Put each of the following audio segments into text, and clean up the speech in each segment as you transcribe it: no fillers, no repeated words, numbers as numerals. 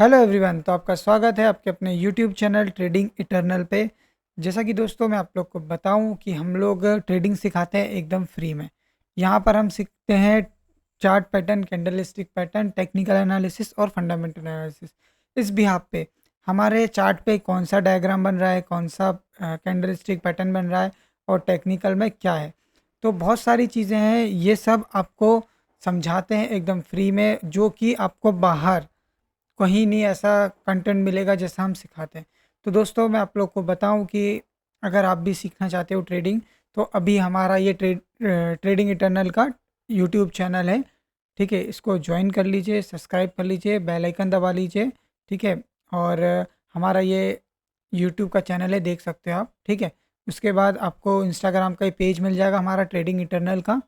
Hello everyone. तो आपका स्वागत है आपके अपने यूट्यूब चैनल ट्रेडिंग इटर्नल पे। जैसा कि दोस्तों मैं आप लोग को बताऊं कि हम लोग ट्रेडिंग सिखाते हैं एकदम फ्री में। यहाँ पर हम सीखते हैं chart pattern, candlestick pattern, technical analysis और फंडामेंटल एनालिसिस। इस बिहाफ पे हमारे चार्ट पे कौन सा डायग्राम बन रहा है, कौन सा कैंडलस्टिक पैटर्न बन रहा है और टेक्निकल में क्या है। तो बहुत सारी चीज़ें हैं, ये सब आपको समझाते हैं एकदम फ्री में, जो कि आपको बाहर कहीं नहीं ऐसा कंटेंट मिलेगा जैसा हम सिखाते हैं। तो दोस्तों मैं आप लोग को बताऊं कि अगर आप भी सीखना चाहते हो ट्रेडिंग, तो अभी हमारा ये ट्रेडिंग इटर्नल का यूट्यूब चैनल है। ठीक है, इसको ज्वाइन कर लीजिए, सब्सक्राइब कर लीजिए, बेल आइकन दबा लीजिए। ठीक है, और हमारा ये यूट्यूब का चैनल है, देख सकते हो आप। ठीक है, उसके बाद आपको इंस्टाग्राम का ही पेज मिल जाएगा हमारा ट्रेडिंग इटर्नल का,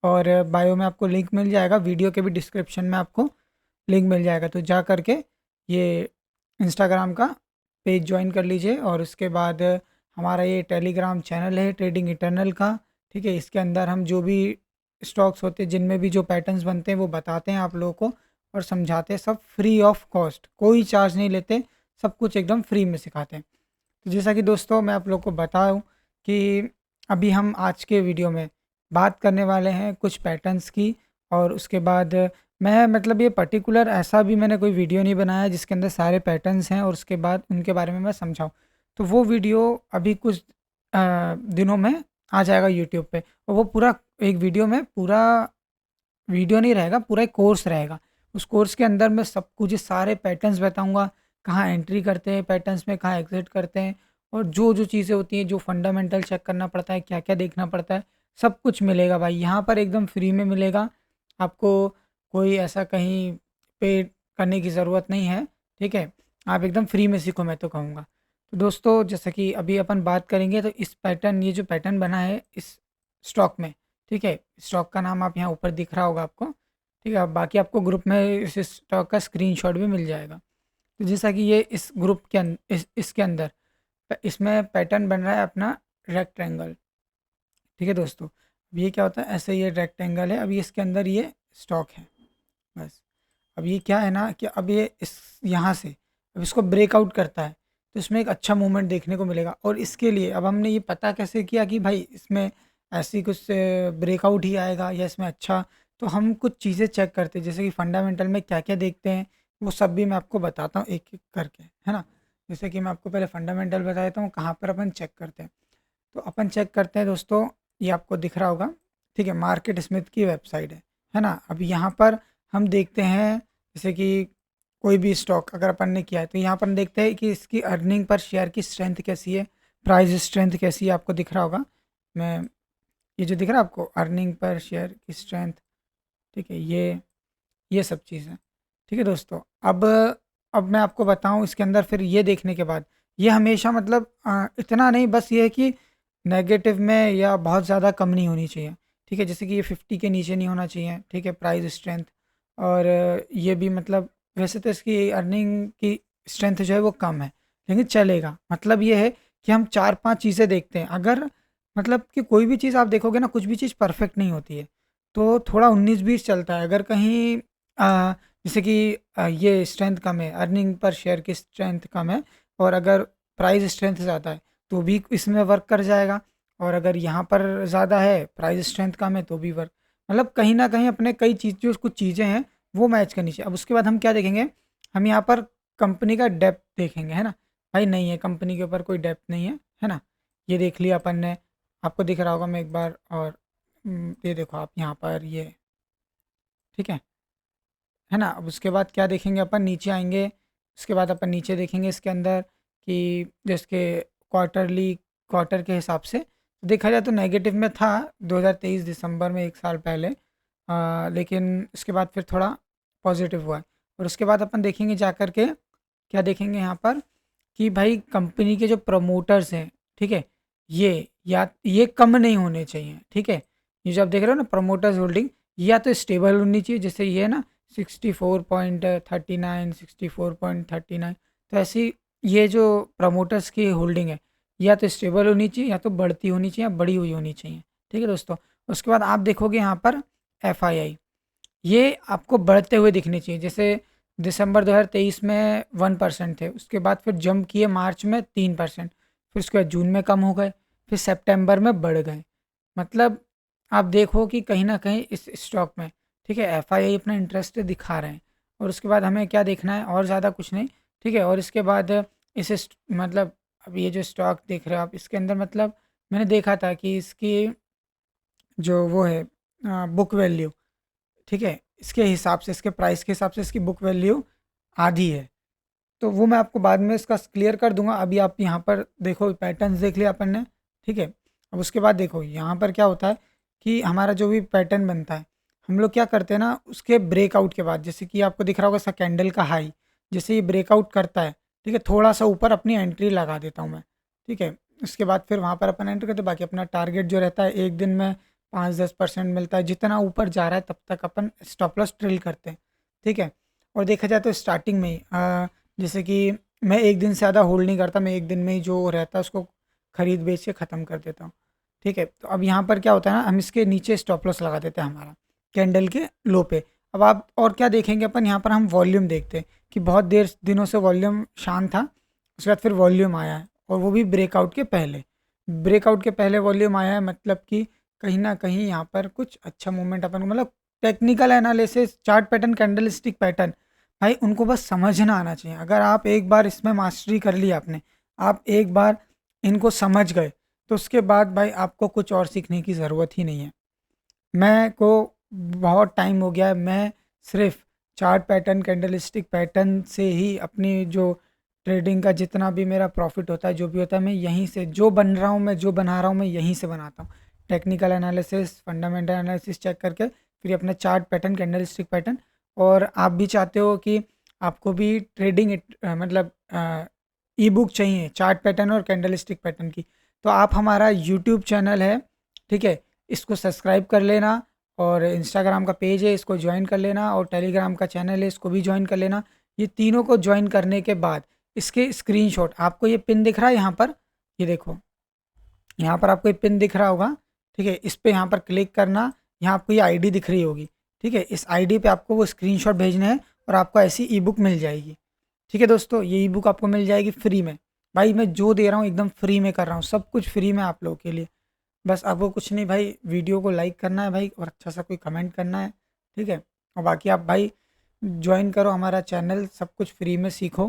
और बायो में आपको लिंक मिल जाएगा, वीडियो के भी डिस्क्रिप्शन में आपको लिंक मिल जाएगा। तो जा करके ये इंस्टाग्राम का पेज ज्वाइन कर लीजिए, और उसके बाद हमारा ये टेलीग्राम चैनल है ट्रेडिंग इटर्नल का। ठीक है, इसके अंदर हम जो भी स्टॉक्स होते हैं, जिनमें भी जो पैटर्न्स बनते हैं, वो बताते हैं आप लोगों को और समझाते हैं, सब फ्री ऑफ कॉस्ट, कोई चार्ज नहीं लेते, सब कुछ एकदम फ्री में सिखाते हैं। तो जैसा कि दोस्तों मैं आप लोग को बताऊं कि अभी हम आज के वीडियो में बात करने वाले हैं कुछ पैटर्न्स की, और उसके बाद मैं मतलब ये पर्टिकुलर ऐसा भी मैंने कोई वीडियो नहीं बनाया जिसके अंदर सारे पैटर्न्स हैं और उसके बाद उनके बारे में मैं समझाऊं। तो वो वीडियो अभी कुछ दिनों में आ जाएगा यूट्यूब पे, और वो पूरा एक वीडियो में पूरा वीडियो नहीं रहेगा, पूरा एक कोर्स रहेगा। उस कोर्स के अंदर मैं सब कुछ, ये सारे पैटर्न्स बताऊंगा, कहाँ एंट्री करते हैं पैटर्न्स में, कहाँ एग्जिट करते हैं, और जो जो चीज़ें होती हैं, जो फंडामेंटल चेक करना पड़ता है, क्या क्या देखना पड़ता है, सब कुछ मिलेगा भाई यहाँ पर, एकदम फ्री में मिलेगा आपको। कोई ऐसा कहीं पे करने की ज़रूरत नहीं है। ठीक है, आप एकदम फ्री में सीखो, मैं तो कहूँगा। तो दोस्तों जैसा कि अभी अपन बात करेंगे, तो इस पैटर्न, ये जो पैटर्न बना है इस स्टॉक में, ठीक है, स्टॉक का नाम आप यहाँ ऊपर दिख रहा होगा आपको। ठीक है, अब बाकी आपको ग्रुप में इस स्टॉक का स्क्रीनशॉट भी मिल जाएगा। तो जैसा कि ये इस ग्रुप के इसके अंदर इसमें पैटर्न बन रहा है अपना रेक्टेंगल। ठीक है दोस्तों, अब ये क्या होता है, ऐसे ये रेक्टेंगल है, अभी इसके अंदर ये स्टॉक है बस। अब ये क्या है ना कि अब ये इस यहाँ से अब इसको ब्रेकआउट करता है, तो इसमें एक अच्छा मूवमेंट देखने को मिलेगा। और इसके लिए अब हमने ये पता कैसे किया कि भाई इसमें ऐसी कुछ ब्रेकआउट ही आएगा या इसमें अच्छा, तो हम कुछ चीज़ें चेक करते हैं, जैसे कि फंडामेंटल में क्या क्या देखते हैं, वो सब भी मैं आपको बताता हूँ एक एक करके, है ना। जैसे कि मैं आपको पहले फंडामेंटल बता देता हूँ कहाँ पर अपन चेक करते हैं। तो अपन चेक करते हैं दोस्तों, ये आपको दिख रहा होगा। ठीक है, मार्केट स्मिथ की वेबसाइट है ना। अब यहाँ पर हम देखते हैं, जैसे कि कोई भी स्टॉक अगर अपन ने किया है, तो यहाँ पर हम देखते हैं कि इसकी अर्निंग पर शेयर की स्ट्रेंथ कैसी है, प्राइस स्ट्रेंथ कैसी है, आपको दिख रहा होगा। मैं ये जो दिख रहा है आपको, अर्निंग पर शेयर की स्ट्रेंथ, ठीक है, ये सब चीज़ें। ठीक है दोस्तों, अब मैं आपको बताऊं इसके अंदर, फिर ये देखने के बाद, ये हमेशा मतलब इतना नहीं, बस ये है कि नेगेटिव में या बहुत ज़्यादा कम नहीं होनी चाहिए। ठीक है, जैसे कि ये 50 के नीचे नहीं होना चाहिए। ठीक है, प्राइस स्ट्रेंथ, और ये भी मतलब वैसे तो इसकी अर्निंग की स्ट्रेंथ जो है वो कम है, लेकिन चलेगा। मतलब ये है कि हम 4-5 चीज़ें देखते हैं, अगर मतलब कि कोई भी चीज़ आप देखोगे ना, कुछ भी चीज़ परफेक्ट नहीं होती है, तो थोड़ा 19-20 चलता है। अगर कहीं जैसे कि ये स्ट्रेंथ कम है, अर्निंग पर शेयर की स्ट्रेंथ कम है, और अगर प्राइस स्ट्रेंथ ज़्यादा है तो भी इसमें वर्क कर जाएगा, और अगर यहाँ पर ज़्यादा है, प्राइस स्ट्रेंथ कम है, तो भी वर्क, मतलब कहीं ना कहीं अपने कई चीज़, जो कुछ चीज़ें हैं वो मैच करनी चाहिए। अब उसके बाद हम क्या देखेंगे, हम यहाँ पर कंपनी का डेप्थ देखेंगे, है ना। भाई नहीं है, कंपनी के ऊपर कोई डेप्थ नहीं है ना। ये देख लिया अपन ने, आपको दिख रहा होगा, मैं एक बार और ये देखो आप यहाँ पर ये, ठीक है ना। अब उसके बाद क्या देखेंगे, अपन नीचे आएंगे, उसके बाद अपन नीचे देखेंगे इसके अंदर कि जिसके क्वार्टरली, क्वार्टर के हिसाब से देखा जाए तो नेगेटिव में था 2023 दिसंबर में, एक साल पहले। लेकिन उसके बाद फिर थोड़ा पॉजिटिव हुआ है। और उसके बाद अपन देखेंगे जा कर के, क्या देखेंगे यहाँ पर कि भाई कंपनी के जो प्रमोटर्स हैं, ठीक है, ये कम नहीं होने चाहिए। ठीक है, ये जो आप देख रहे हो ना, प्रमोटर्स होल्डिंग, या तो स्टेबल होनी चाहिए, जैसे ये है ना 64.39, 64.39। तो ऐसी ये जो प्रमोटर्स की होल्डिंग है, या तो स्टेबल होनी चाहिए, या तो बढ़ती होनी चाहिए, या बड़ी हुई होनी चाहिए। ठीक है दोस्तों, उसके बाद आप देखोगे यहाँ पर FII, ये आपको बढ़ते हुए दिखने चाहिए। जैसे दिसंबर 2023 में 1% थे, उसके बाद फिर जंप किए मार्च में 3%, फिर उसके बाद जून में कम हो गए, फिर सितंबर में बढ़ गए। मतलब आप देखो कि कहीं न कहीं इस स्टॉक में, ठीक है, एफआईआई अपना इंटरेस्ट दिखा रहे हैं, और उसके बाद हमें क्या देखना है, और ज़्यादा कुछ नहीं, ठीक है। और इसके बाद इसे मतलब अब ये जो स्टॉक देख रहे हो आप, इसके अंदर मतलब मैंने देखा था कि इसकी जो वो है बुक वैल्यू, ठीक है, इसके हिसाब से, इसके प्राइस के हिसाब से इसकी बुक वैल्यू आधी है। तो वो मैं आपको बाद में इसका क्लियर कर दूंगा। अभी आप यहाँ पर देखो, पैटर्न्स देख लिया अपन ने, ठीक है। अब उसके बाद देखो यहाँ पर क्या होता है कि हमारा जो भी पैटर्न बनता है, हम लोग क्या करते हैं ना, उसके ब्रेकआउट के बाद, जैसे कि आपको दिख रहा होगा इसका कैंडल का हाई, जैसे ये ब्रेकआउट करता है, ठीक है, थोड़ा सा ऊपर अपनी एंट्री लगा देता हूँ मैं, ठीक है। उसके बाद फिर वहाँ पर अपन एंटर करते हैं, बाकी अपना टारगेट जो रहता है एक दिन में 5-10% मिलता है, जितना ऊपर जा रहा है तब तक अपन स्टॉप लॉस ड्रिल करते हैं, ठीक है। और देखा जाए तो स्टार्टिंग में ही जैसे कि मैं एक दिन से ज़्यादा होल्ड नहीं करता, मैं एक दिन में ही जो रहता है उसको खरीद बेच के ख़त्म कर देता हूँ, ठीक है। तो अब यहाँ पर क्या होता है ना, हम इसके नीचे स्टॉप लॉस लगा देते हैं हमारा कैंडल के लो पे। अब आप और क्या देखेंगे अपन, यहाँ पर हम वॉल्यूम देखते हैं कि बहुत देर दिनों से वॉल्यूम शांत था, उसके बाद फिर वॉल्यूम आया है, और वो भी ब्रेकआउट के पहले, ब्रेकआउट के पहले वॉल्यूम आया है, मतलब कि कहीं ना कहीं यहाँ पर कुछ अच्छा मूवमेंट अपन को, मतलब technical analysis, chart pattern, candle stick pattern, भाई उनको बस समझना आना चाहिए। अगर आप एक बार इसमें मास्टरी कर ली आपने, आप एक बार इनको समझ गए, तो उसके बाद भाई आपको कुछ और सीखने की ज़रूरत ही नहीं है। मैं को बहुत टाइम हो गया है, मैं सिर्फ चार्ट पैटर्न, कैंडलस्टिक पैटर्न से ही अपनी जो ट्रेडिंग का जितना भी मेरा प्रॉफिट होता है, जो भी होता है, मैं यहीं से जो बन रहा हूँ, मैं जो बना रहा हूँ, मैं यहीं से बनाता हूँ। Technical analysis, fundamental analysis check करके फिर अपना चार्ट पैटर्न, कैंडलस्टिक पैटर्न। और आप भी चाहते हो कि आपको भी ट्रेडिंग मतलब ई बुक चाहिए चार्ट पैटर्न और कैंडलस्टिक पैटर्न की, तो आप हमारा यूट्यूब चैनल है, ठीक है, इसको सब्सक्राइब कर लेना, और इंस्टाग्राम का पेज है इसको ज्वाइन कर लेना, और टेलीग्राम का चैनल है इसको भी ज्वाइन कर लेना। ये तीनों को ज्वाइन करने के बाद इसके स्क्रीनशॉट, आपको ये पिन दिख रहा है यहाँ पर, ये देखो यहाँ पर आपको ये पिन दिख रहा होगा, ठीक है, इस पे यहाँ पर क्लिक करना, यहाँ आपको ये आईडी दिख रही होगी, ठीक है, इस आईडी पे आपको वो स्क्रीनशॉट भेजने हैं, और आपको ऐसी ई बुक मिल जाएगी, ठीक है दोस्तों। ये ई बुक आपको मिल जाएगी फ्री में, भाई मैं जो दे रहा हूँ एकदम फ्री में कर रहा हूँ, सब कुछ फ्री में आप लोगों के लिए। बस आपको कुछ नहीं भाई, वीडियो को लाइक करना है भाई, और अच्छा सा कोई कमेंट करना है, ठीक है। और बाकी आप भाई ज्वाइन करो हमारा चैनल, सब कुछ फ्री में सीखो,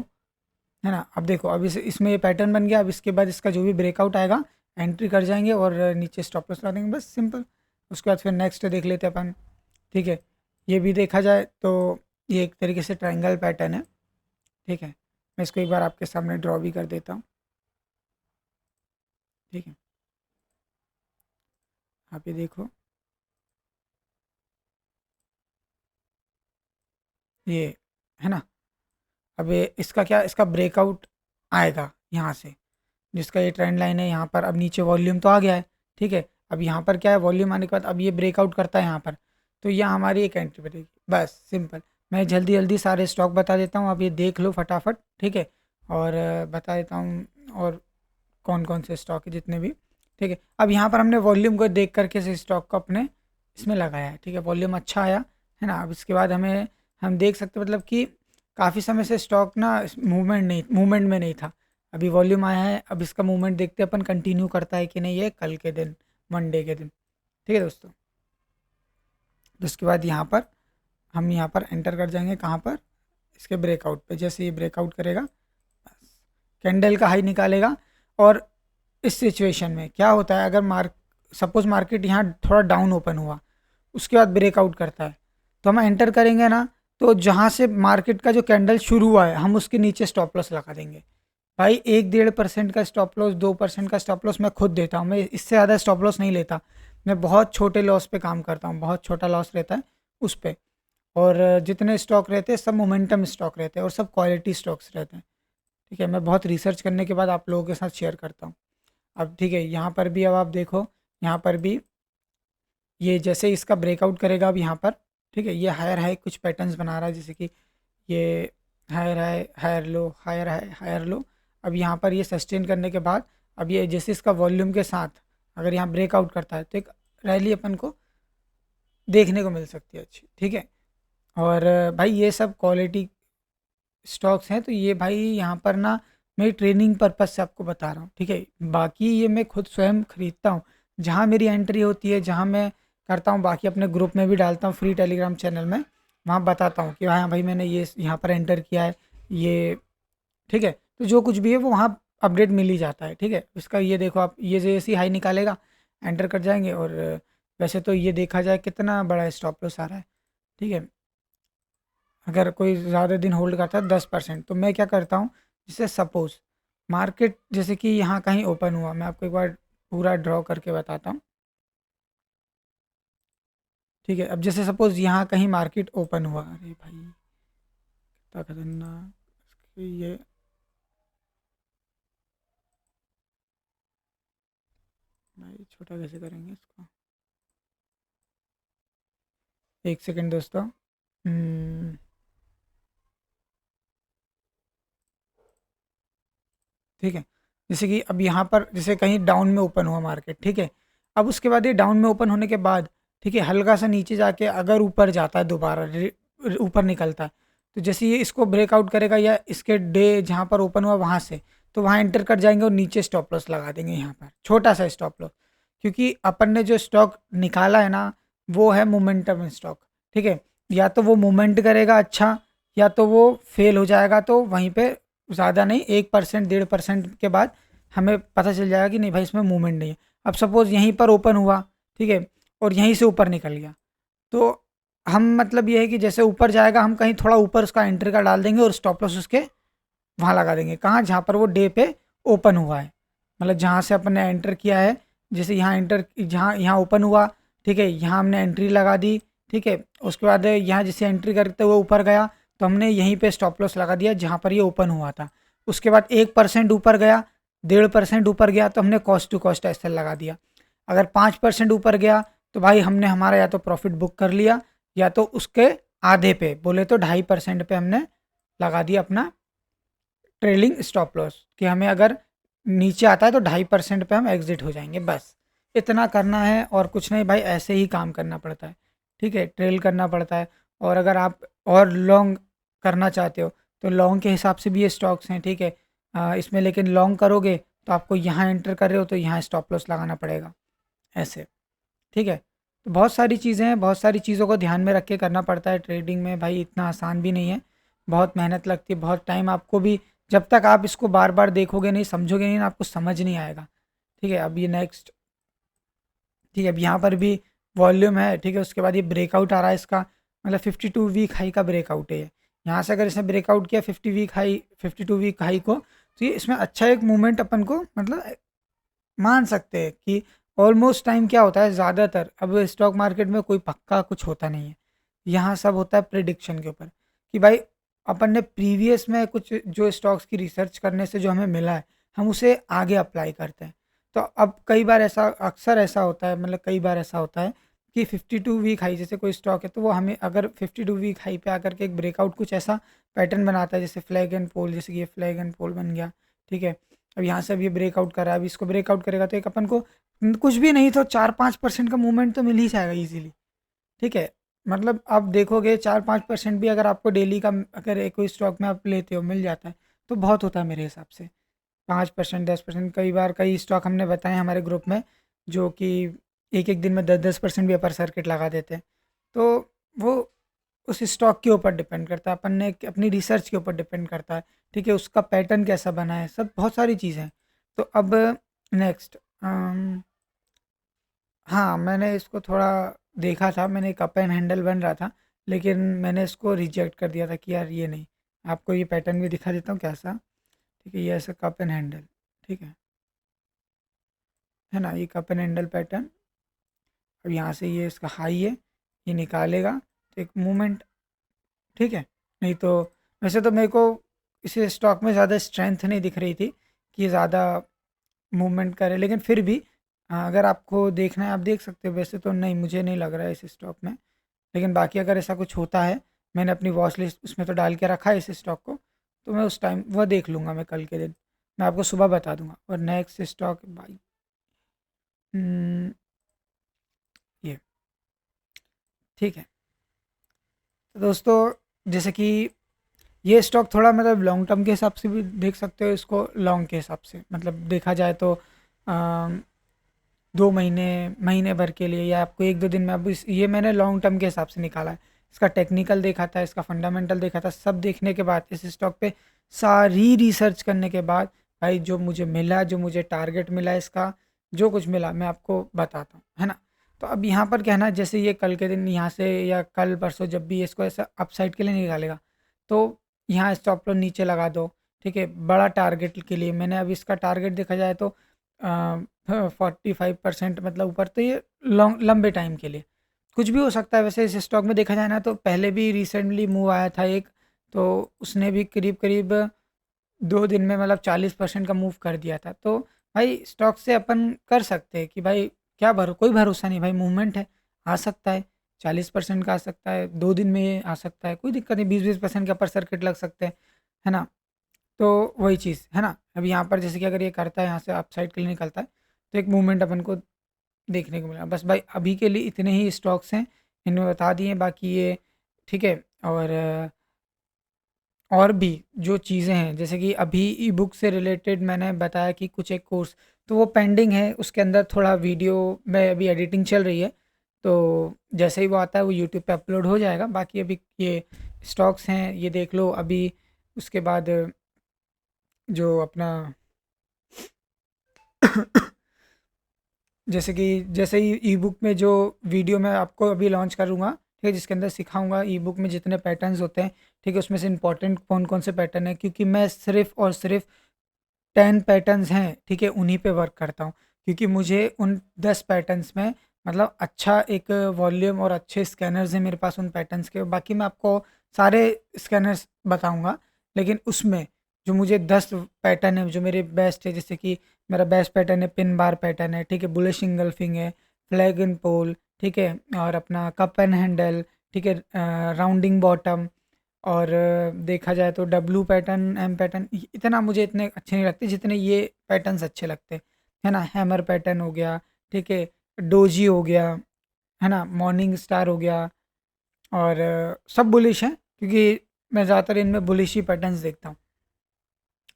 है ना। अब देखो, अब इसमें ये पैटर्न बन गया, अब इसके बाद इसका जो भी ब्रेकआउट आएगा एंट्री कर जाएंगे, और नीचे स्टॉप लॉस लगा देंगे, बस सिंपल। उसके बाद फिर नेक्स्ट देख लेते हैं अपन, ठीक है। ये भी देखा जाए तो ये एक तरीके से ट्रायंगल पैटर्न है, ठीक है। मैं इसको एक बार आपके सामने ड्रॉ भी कर देता हूँ, ठीक है। आप ये देखो, ये है ना। अब ये इसका क्या, इसका ब्रेकआउट आएगा यहाँ से, जिसका ये ट्रेंड लाइन है यहाँ पर। अब नीचे वॉल्यूम तो आ गया है, ठीक है। अब यहाँ पर क्या है, वॉल्यूम आने के बाद अब ये ब्रेकआउट करता है यहाँ पर, तो यहाँ हमारी एक एंट्री बनेगी, बस सिंपल। मैं जल्दी जल्दी सारे स्टॉक बता देता हूँ, अब ये देख लो फटाफट, ठीक है। और बता देता हूँ और कौन कौन से स्टॉक है जितने भी, ठीक है। अब यहाँ पर हमने वॉल्यूम को देख करके इस स्टॉक को अपने इसमें लगाया है, ठीक है, वॉल्यूम अच्छा आया है ना। अब इसके बाद हम देख सकते मतलब कि काफ़ी समय से स्टॉक ना मूवमेंट में नहीं था, अभी वॉल्यूम आया है। अब इसका मूवमेंट देखते हैं अपन कंटिन्यू करता है कि नहीं, ये कल के दिन, मंडे के दिन, ठीक है दोस्तों। तो उसके बाद यहाँ पर हम यहाँ पर एंटर कर जाएंगे, कहाँ पर, इसके ब्रेकआउट पे। जैसे ये ब्रेकआउट करेगा, बस कैंडल का हाई निकालेगा। और इस सिचुएशन में क्या होता है, अगर सपोज मार्केट यहाँ थोड़ा डाउन ओपन हुआ, उसके बाद ब्रेकआउट करता है, तो हम एंटर करेंगे ना, तो जहाँ से मार्केट का जो कैंडल शुरू हुआ है, हम उसके नीचे स्टॉप लॉस लगा देंगे। भाई 1-1.5% का स्टॉप लॉस, 2% का स्टॉप लॉस मैं खुद देता हूँ, मैं इससे ज़्यादा स्टॉप लॉस नहीं लेता। मैं बहुत छोटे लॉस पे काम करता हूँ, बहुत छोटा लॉस रहता है उस पे। और जितने स्टॉक रहते हैं सब मोमेंटम स्टॉक रहते हैं, और सब क्वालिटी स्टॉक्स रहते हैं, ठीक है। मैं बहुत रिसर्च करने के बाद आप लोगों के साथ शेयर करता हूँ। अब ठीक है, यहाँ पर भी अब आप देखो, यहाँ पर भी ये जैसे इसका ब्रेकआउट करेगा अब यहाँ पर, ठीक है, ये हायर हाई कुछ पैटर्न्स बना रहा है, जैसे कि ये higher high, higher low, higher high, higher low. अब यहाँ पर ये सस्टेन करने के बाद, अब ये जैसे इसका वॉल्यूम के साथ अगर यहाँ ब्रेकआउट करता है, तो एक रैली अपन को देखने को मिल सकती है अच्छी, ठीक है। और भाई ये सब क्वालिटी स्टॉक्स हैं, तो ये भाई यहाँ पर ना मैं ट्रेनिंग पर्पज़ से आपको बता रहा हूँ, ठीक है। बाकी ये मैं खुद स्वयं खरीदता हूँ, जहाँ मेरी एंट्री होती है, जहाँ मैं करता हूँ, बाकी अपने ग्रुप में भी डालता हूँ, फ्री टेलीग्राम चैनल में, वहाँ बताता हूँ कि हाँ भाई मैंने ये यहाँ पर एंटर किया है, ये ठीक है। तो जो कुछ भी है वो वहाँ अपडेट मिल ही जाता है, ठीक है। इसका ये देखो आप, ये जैसे ही हाई निकालेगा एंटर कर जाएंगे, और वैसे तो ये देखा जाए कितना बड़ा स्टॉप लॉस आ रहा है, ठीक है। अगर कोई ज़्यादा दिन होल्ड करता है 10%, तो मैं क्या करता हूँ, जैसे सपोज़ मार्केट जैसे कि यहाँ कहीं ओपन हुआ, मैं आपको एक बार पूरा ड्रॉ करके बताता हूँ, ठीक है। अब जैसे सपोज़ यहाँ कहीं मार्केट ओपन हुआ, अरे भाई कितना खतरनाक ये, भाई छोटा कैसे करेंगे इसको, एक सेकेंड दोस्तों। हम्म, ठीक है। जैसे कि अब यहाँ पर जैसे कहीं डाउन में ओपन हुआ मार्केट, ठीक है। अब उसके बाद ये डाउन में ओपन होने के बाद, ठीक है, हल्का सा नीचे जाके अगर ऊपर जाता है दोबारा, ऊपर निकलता है, तो जैसे ये इसको ब्रेकआउट करेगा या इसके डे जहाँ पर ओपन हुआ वहाँ से, तो वहाँ एंटर कर जाएंगे और नीचे स्टॉप लॉस लगा देंगे यहाँ पर, छोटा सा स्टॉप लॉस। क्योंकि अपन ने जो स्टॉक निकाला है ना, वो है मोमेंटम स्टॉक, ठीक है। या तो वो मूवमेंट करेगा अच्छा, या तो वो फेल हो जाएगा, तो वहीं पे ज़्यादा नहीं, 1% 1.5% के बाद हमें पता चल जाएगा कि नहीं भाई इसमें मूवमेंट नहीं है। अब सपोज़ यहीं पर ओपन हुआ, ठीक है, और यहीं से ऊपर निकल गया, तो हम मतलब ये है कि जैसे ऊपर जाएगा हम कहीं थोड़ा ऊपर उसका एंट्री का डाल देंगे और स्टॉप लॉस उसके वहाँ लगा देंगे, कहाँ, जहाँ पर वो डे पे ओपन हुआ है, मतलब जहाँ से अपन ने एंटर किया है। जैसे यहाँ एंटर, जहाँ यहाँ ओपन हुआ, ठीक है, यहाँ हमने एंट्री लगा दी, ठीक है। उसके बाद यहाँ जैसे एंट्री करते हुए ऊपर गया, तो हमने यहीं पे स्टॉप लॉस लगा दिया जहाँ पर ये ओपन हुआ था। उसके बाद 1% ऊपर गया, 1.5% ऊपर गया, तो हमने कॉस्ट टू कॉस्ट ऐसे लगा दिया। अगर 5% ऊपर गया, तो भाई हमने हमारा या तो प्रॉफिट बुक कर लिया, या तो उसके आधे पे, बोले तो 2.5% पे हमने लगा दिया अपना ट्रेलिंग स्टॉप लॉस, कि हमें अगर नीचे आता है तो 2.5% पे हम एग्जिट हो जाएंगे, बस इतना करना है और कुछ नहीं भाई, ऐसे ही काम करना पड़ता है, ठीक है, ट्रेल करना पड़ता है। और अगर आप और लॉन्ग करना चाहते हो, तो लॉन्ग के हिसाब से भी ये स्टॉक्स हैं, ठीक है। इसमें लेकिन लॉन्ग करोगे तो आपको यहाँ एंटर कर रहे हो तो यहाँ स्टॉप लॉस लगाना पड़ेगा, ऐसे, ठीक है। तो बहुत सारी चीज़ें हैं, बहुत सारी चीज़ों को ध्यान में रख के करना पड़ता है ट्रेडिंग में भाई, इतना आसान भी नहीं है, बहुत मेहनत लगती है, बहुत टाइम आपको भी, जब तक आप इसको बार बार देखोगे नहीं, समझोगे नहीं ना, आपको समझ नहीं आएगा, ठीक है। अब ये नेक्स्ट, ठीक है, अब यहाँ पर भी वॉल्यूम है, ठीक है। उसके बाद ये ब्रेकआउट आ रहा है इसका, मतलब 52 वीक हाई का ब्रेकआउट है ये। यहाँ से अगर इसने ब्रेकआउट किया 52 वीक हाई को, तो ये इसमें अच्छा एक मूवमेंट अपन को मतलब मान सकते हैं कि ऑलमोस्ट टाइम क्या होता है, ज़्यादातर अब स्टॉक मार्केट में कोई पक्का कुछ होता नहीं है, यहाँ सब होता है प्रिडिक्शन के ऊपर, कि भाई अपन ने प्रीवियस में कुछ जो स्टॉक्स की रिसर्च करने से जो हमें मिला है, हम उसे आगे अप्लाई करते हैं। तो अब कई बार ऐसा, अक्सर ऐसा होता है, मतलब कई बार ऐसा होता है कि 52 वीक हाई जैसे कोई स्टॉक है, तो वो हमें अगर 52 वीक हाई पे आकर के एक ब्रेकआउट कुछ ऐसा पैटर्न बनाता है, जैसे फ्लैग एंड पोल, जैसे कि ये फ्लैग एंड पोल बन गया, ठीक है। अब यहाँ से अब ये ब्रेकआउट करा है, अब इसको ब्रेकआउट करेगा तो एक अपन को कुछ भी नहीं तो 4-5% का मूवमेंट तो मिल ही जाएगा इजीली, ठीक है। मतलब आप देखोगे 4-5% भी अगर आपको डेली का, अगर एक कोई स्टॉक में आप लेते हो मिल जाता है, तो बहुत होता है मेरे हिसाब से। 5%, 10%, कई बार कई स्टॉक हमने बताए हमारे ग्रुप में, जो कि एक एक दिन में 10-10% भी अपर सर्किट लगा देते हैं। तो वो उस स्टॉक के ऊपर डिपेंड करता है, अपन ने अपनी रिसर्च के ऊपर डिपेंड करता है, ठीक है, उसका पैटर्न कैसा बना है, सब बहुत सारी चीज़ें हैं। तो अब नेक्स्ट, हाँ, मैंने इसको थोड़ा देखा था, मैंने कप एंड हैंडल बन रहा था, लेकिन मैंने इसको रिजेक्ट कर दिया था कि यार ये नहीं। आपको ये पैटर्न भी दिखा देता हूँ कैसा, ठीक है, ये ऐसा कप एंड हैंडल, ठीक है ना, ये कप एंड हैंडल पैटर्न। अब यहाँ से ये इसका हाई है, ये निकालेगा तो एक मूवमेंट, ठीक है। नहीं तो वैसे तो मेरे को इस स्टॉक में ज़्यादा स्ट्रेंथ नहीं दिख रही थी कि ज़्यादा मूवमेंट करे, लेकिन फिर भी अगर आपको देखना है आप देख सकते हो, वैसे तो नहीं, मुझे नहीं लग रहा है इस स्टॉक में। लेकिन बाकी अगर ऐसा कुछ होता है, मैंने अपनी वॉच लिस्ट उसमें तो डाल के रखा है इस स्टॉक को, तो मैं उस टाइम वह देख लूँगा, मैं कल के दिन मैं आपको सुबह बता दूंगा। और नेक्स्ट स्टॉक भाई, हम्म, ये, ठीक है। तो दोस्तों, जैसे कि ये स्टॉक थोड़ा मतलब लॉन्ग टर्म के हिसाब से भी देख सकते हो इसको, लॉन्ग के हिसाब से मतलब देखा जाए तो 2 महीने, महीने भर के लिए, या आपको 1-2 दिन में। अब ये मैंने लॉन्ग टर्म के हिसाब से निकाला है। इसका टेक्निकल देखा था, इसका फंडामेंटल देखा था, सब देखने के बाद इस स्टॉक पे सारी रिसर्च करने के बाद भाई जो मुझे मिला, जो मुझे टारगेट मिला इसका, जो कुछ मिला मैं आपको बताता हूँ, है ना। तो अब यहाँ पर क्या है ना, जैसे ये कल के दिन यहाँ से या कल परसों जब भी इसको ऐसा अपसाइड के लिए निकालेगा, तो यहाँ स्टॉप लॉस नीचे लगा दो, ठीक है। बड़ा टारगेट के लिए मैंने अब इसका टारगेट देखा जाए तो 45% मतलब ऊपर, तो ये लॉन्ग लंबे टाइम के लिए कुछ भी हो सकता है। वैसे इस स्टॉक में देखा जाए ना तो पहले भी रिसेंटली मूव आया था एक, तो उसने भी करीब करीब 2 दिन में मतलब 40% का मूव कर दिया था। तो भाई स्टॉक से अपन कर सकते हैं कि भाई क्या कोई भरोसा नहीं भाई, मूवमेंट है, आ सकता है। 40% का आ सकता है 2 दिन में, ये आ सकता है, कोई दिक्कत नहीं। 20-20% के अपर सर्किट लग सकते हैं, है ना। तो वही चीज़ है ना। अब यहाँ पर जैसे कि अगर ये करता है यहाँ से अपसाइड के लिए निकलता है, तो एक मूवमेंट अपन को देखने को मिला। बस भाई अभी के लिए इतने ही स्टॉक्स हैं, इनमें बता दिए, बाकी ये ठीक है। और भी जो चीज़ें हैं, जैसे कि अभी ई बुक से रिलेटेड मैंने बताया कि कुछ एक कोर्स, तो वो पेंडिंग है, उसके अंदर थोड़ा वीडियो में अभी एडिटिंग चल रही है। तो जैसे ही वो आता है वो यूट्यूब पे अपलोड हो जाएगा। बाकी अभी ये स्टॉक्स हैं, ये देख लो अभी। उसके बाद जो अपना जैसे ही ई बुक में जो वीडियो मैं आपको अभी लॉन्च करूँगा, ठीक है, जिसके अंदर सिखाऊंगा ई बुक में जितने पैटर्न्स होते हैं, ठीक है, उसमें से इंपॉर्टेंट कौन कौन से पैटर्न है, क्योंकि मैं सिर्फ और सिर्फ 10 पैटर्न्स हैं, ठीक है, उन्हीं पे वर्क करता हूँ। क्योंकि मुझे उन 10 पैटर्न्स में मतलब अच्छा एक वॉल्यूम और अच्छे स्कैनर्स हैं मेरे पास उन पैटर्न्स के। बाकी मैं आपको सारे स्कैनर्स बताऊंगा, लेकिन उसमें जो मुझे 10 पैटर्न है जो मेरे बेस्ट है, जैसे कि मेरा बेस्ट पैटर्न है पिन बार पैटर्न है, ठीक है, बुलिश इंगल्फिंग है, फ्लैग एंड पोल, ठीक है, और अपना कप एंड हैंडल, ठीक है, राउंडिंग बॉटम, और देखा जाए तो डब्लू पैटर्न, एम पैटर्न, इतना मुझे इतने अच्छे नहीं लगते जितने ये पैटर्न्स अच्छे लगते हैं, है ना। हैमर पैटर्न हो गया, ठीक है, डोजी हो गया, है ना, मॉर्निंग स्टार हो गया, और सब बुलिश हैं, क्योंकि मैं ज़्यादातर इनमें बुलिश ही पैटर्न्स देखता हूँ।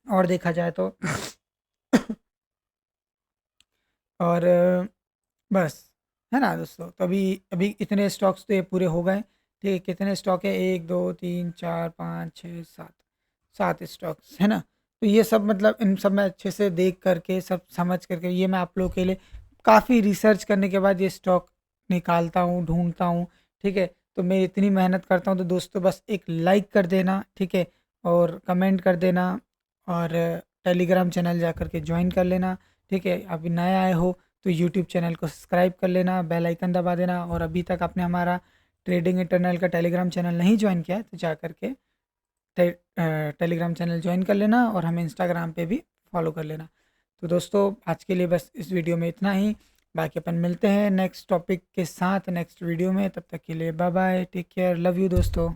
और देखा जाए तो और बस, है ना दोस्तों। तो अभी अभी इतने स्टॉक्स तो ये पूरे हो गए, ठीक है। कितने स्टॉक है, 1 2 3 4 5 6 7, 7 स्टॉक्स, है ना। तो ये सब मतलब इन सब में अच्छे से देख करके सब समझ करके, ये मैं आप लोगों के लिए काफ़ी रिसर्च करने के बाद ये स्टॉक निकालता हूँ, ढूंढता हूँ, ठीक है। तो मैं इतनी मेहनत करता हूँ, तो दोस्तों बस एक लाइक कर देना, ठीक है, और कमेंट कर देना, और टेलीग्राम चैनल जा कर के ज्वाइन कर लेना, ठीक है। अभी नए आए हो तो यूट्यूब चैनल को सब्सक्राइब कर लेना, बेल आइकन दबा देना, और अभी तक आपने हमारा ट्रेडिंग इंटरनल का टेलीग्राम चैनल नहीं ज्वाइन किया है तो जा करके टेलीग्राम चैनल ज्वाइन कर लेना, और हमें इंस्टाग्राम पे भी फॉलो कर लेना। तो दोस्तों आज के लिए बस इस वीडियो में इतना ही। बाकी अपन मिलते हैं नेक्स्ट टॉपिक के साथ नेक्स्ट वीडियो में। तब तक के लिए bye bye, take care, love you दोस्तों।